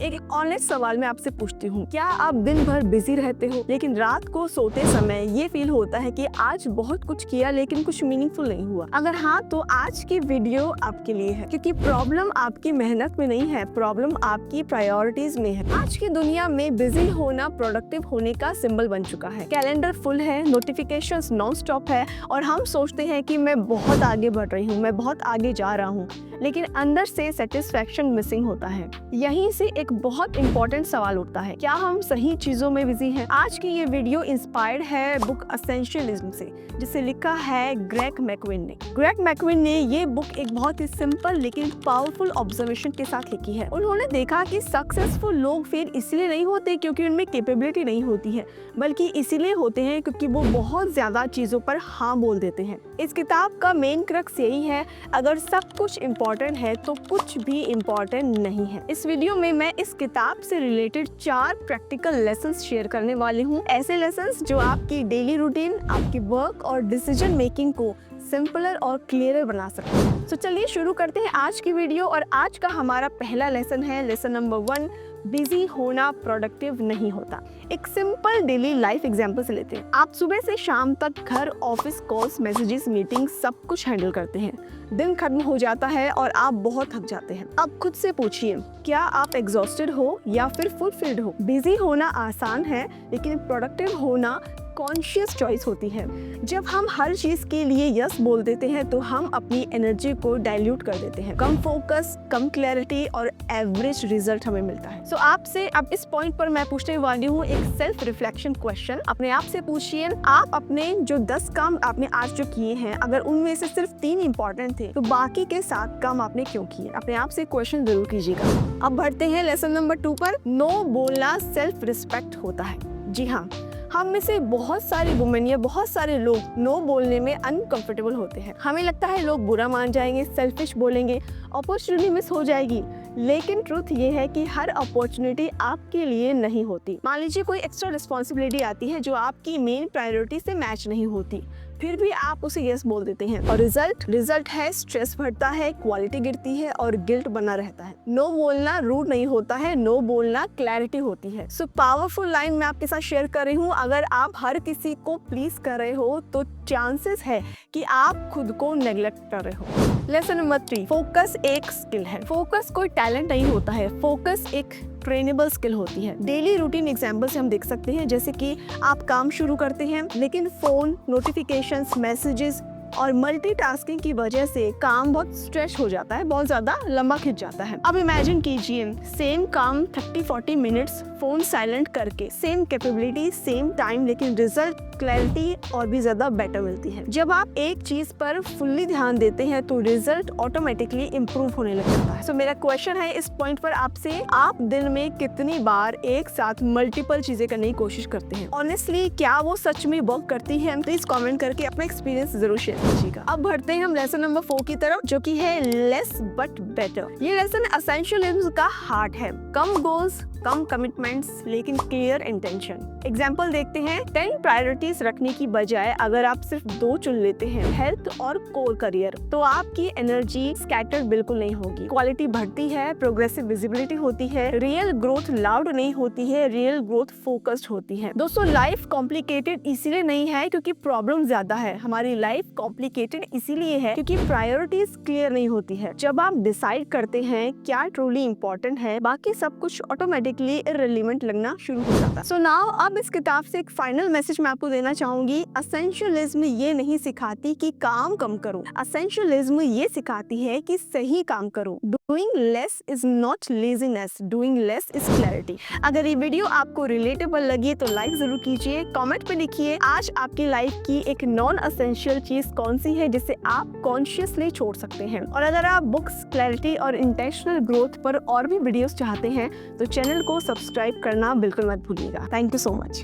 एक ऑनेस्ट सवाल मैं आपसे पूछती हूँ, क्या आप दिन भर बिजी रहते हो लेकिन रात को सोते समय ये फील होता है कि आज बहुत कुछ किया लेकिन कुछ मीनिंगफुल नहीं हुआ? अगर हाँ, तो आज की वीडियो आपके लिए है, क्योंकि प्रॉब्लम आपकी मेहनत में नहीं है, प्रॉब्लम आपकी प्रायोरिटीज में है। आज की दुनिया में बिजी होना प्रोडक्टिव होने का सिंबल बन चुका है। कैलेंडर फुल है, नोटिफिकेशंस नॉन स्टॉप है और हम सोचते हैं कि मैं बहुत आगे बढ़ रही हूँ, मैं बहुत आगे जा रहा हूँ, लेकिन अंदर से सेटिस्फैक्शन मिसिंग होता है। यहीं से एक बहुत इंपॉर्टेंट सवाल उठता है, क्या हम सही चीजों में बिजी हैं? आज की ये वीडियो इंस्पायर्ड है बुक एसेंशियलिज्म से, जिसे लिखा है ग्रेग मैक्विन ने। ग्रेग मैक्विन ने ये बुक एक बहुत ही सिंपल लेकिन पावरफुल ऑब्जर्वेशन के साथ लिखी है। उन्होंने देखा कि सक्सेसफुल लोग फेल इसलिए नहीं होते क्योंकि उनमें कैपेबिलिटी नहीं होती है, बल्कि इसीलिए होते हैं क्योंकि वो बहुत ज्यादा चीजों पर हाँ बोल देते हैं। इस किताब का मेन क्रक्स यही है, अगर सब कुछ इम्पोर्टेंट है तो कुछ भी इम्पोर्टेंट नहीं है। इस वीडियो में मैं इस किताब से रिलेटेड 4 प्रैक्टिकल लेसन्स शेयर करने वाली हूँ। ऐसे लेसन्स जो आपकी डेली रूटीन, आपकी वर्क और डिसीजन मेकिंग को सिंपलर और क्लियरर बना सकते हैं। तो चलिए शुरू करते हैं आज की वीडियो। और आज का हमारा पहला लेसन है लेसन नंबर 1, बिजी होना प्रोडक्टिव नहीं होता। एक सिंपल डेली लाइफ एग्जांपल से लेते हैं। आप सुबह से शाम तक घर, ऑफिस कॉल्स, मैसेजेस, मीटिंग सब कुछ हैंडल करते हैं। दिन खत्म हो जाता है और आप बहुत थक जाते हैं। अब खुद से पूछिए, क्या आप एग्जॉस्टेड हो या फिर फुलफिल्ड हो? बिजी होना आसान है, लेकिन प्रोडक्टिव होना कॉन्शियस चॉइस होती है। जब हम हर चीज के लिए यस बोल देते हैं तो हम अपनी एनर्जी को डाइल्यूट कर देते हैं। कम फोकस, कम क्लैरिटी और एवरेज रिजल्ट हमें मिलता है। सो आपसे अब इस पॉइंट पर मैं पूछने वाली हूँ एक सेल्फ रिफ्लेक्शन क्वेश्चन। अपने आप से पूछिए, आप अपने जो 10 काम आपने आज जो किए हैं, अगर उनमें से सिर्फ 3 इंपॉर्टेंट थे तो बाकी के 7 काम आपने क्यों किए? अपने आप से क्वेश्चन जरूर कीजिएगा। अब बढ़ते हैं लेसन नंबर 2 पर। नो बोलना सेल्फ रिस्पेक्ट होता है। जी हाँ, हम में से बहुत सारे वुमेन या बहुत सारे लोग नो बोलने में अनकंफर्टेबल होते हैं। हमें लगता है लोग बुरा मान जाएंगे, सेल्फिश बोलेंगे, अपॉर्चुनिटी मिस हो जाएगी। लेकिन ट्रुथ ये है कि हर अपॉर्चुनिटी आपके लिए नहीं होती। मान लीजिए कोई एक्स्ट्रा रिस्पॉन्सिबिलिटी आती है जो आपकी मेन प्रायोरिटी से मैच नहीं होती, फिर भी आप उसे यस बोल देते हैं और रिजल्ट है स्ट्रेस बढ़ता है, क्वालिटी गिरती है और गिल्ट बना रहता है। नो बोलना रूड नहीं होता है, नो बोलना क्लैरिटी होती है। सो पावरफुल लाइन मैं आपके साथ शेयर कर रही हूँ, अगर आप हर किसी को प्लीज कर रहे हो तो चांसेस है कि आप खुद को नेग्लेक्ट कर रहे हो। लेसन नंबर 3, फोकस एक स्किल है। फोकस कोई टैलेंट नहीं होता है, फोकस एक ट्रेनेबल स्किल होती है। डेली रूटीन एग्जांपल से हम देख सकते हैं, जैसे कि आप काम शुरू करते हैं लेकिन फोन, नोटिफिकेशंस, मैसेजेस और मल्टीटास्किंग की वजह से काम बहुत स्ट्रेच हो जाता है, बहुत ज्यादा लंबा खिंच जाता है। अब इमेजिन कीजिए, सेम काम 30-40 मिनट्स फोन साइलेंट करके, सेम कैपेबिलिटी, सेम टाइम, लेकिन रिजल्ट, क्लैरिटी और भी ज्यादा बेटर मिलती है। जब आप एक चीज पर फुल्ली ध्यान देते हैं तो रिजल्ट ऑटोमेटिकली इंप्रूव होने लग जाता है। सो मेरा क्वेश्चन है इस पॉइंट पर आपसे, आप दिन में कितनी बार एक साथ मल्टीपल चीजें करने की कोशिश करते हैं? ऑनेस्टली क्या वो सच में वर्क करती है? प्लीज कमेंट करके अपना एक्सपीरियंस जरूर शेयर कीजिएगा। अब बढ़ते हैं हम लेसन नंबर 4 की तरफ, जो कि है लेस बट बेटर। ये लेसन एसेंशियलिज्म का हार्ट है। कम गोल्स, कम कमिटमेंट्स, लेकिन क्लियर इंटेंशन। एग्जाम्पल देखते हैं। 10 प्रायोरिटीज रखने की बजाय अगर आप सिर्फ 2 चुन लेते हैं, हेल्थ और कोर करियर, तो आपकी एनर्जी स्कैटर्ड बिल्कुल नहीं होगी, क्वालिटी बढ़ती है, प्रोग्रेसिव विजिबिलिटी होती है, रियल ग्रोथ लाउड नहीं होती है, रियल ग्रोथ फोकस्ड होती है। दोस्तों, लाइफ कॉम्प्लिकेटेड इसीलिए नहीं है क्योंकि प्रॉब्लम ज्यादा है, हमारी लाइफ कॉम्प्लिकेटेड इसीलिए है क्योंकि प्रायोरिटीज क्लियर नहीं होती है। जब आप डिसाइड करते हैं क्या ट्रूली इंपॉर्टेंट है, बाकी सब कुछ ऑटोमेटिकली इररिलेवेंट लगना शुरू हो जाता है। सो नाउ अब इस किताब से एक फाइनल मैसेज मैं आपको देना चाहूंगी। एसेंशियलिज्म ये नहीं सिखाती कि काम कम करो, एसेंशियलिज्म ये सिखाती है कि सही काम करो। Doing less is not laziness, doing less is clarity. अगर ये वीडियो आपको रिलेटेबल लगी तो लाइक जरूर कीजिए, कमेंट पे लिखिए आज आपकी लाइफ की एक नॉन एसेंशियल चीज कौन सी है जिसे आप कॉन्शियसली छोड़ सकते हैं। और अगर आप बुक्स, क्लैरिटी और इंटेंशनल ग्रोथ पर और भी वीडियोस चाहते हैं तो चैनल को सब्सक्राइब करना बिल्कुल मत भूलिएगा। Thank you so much.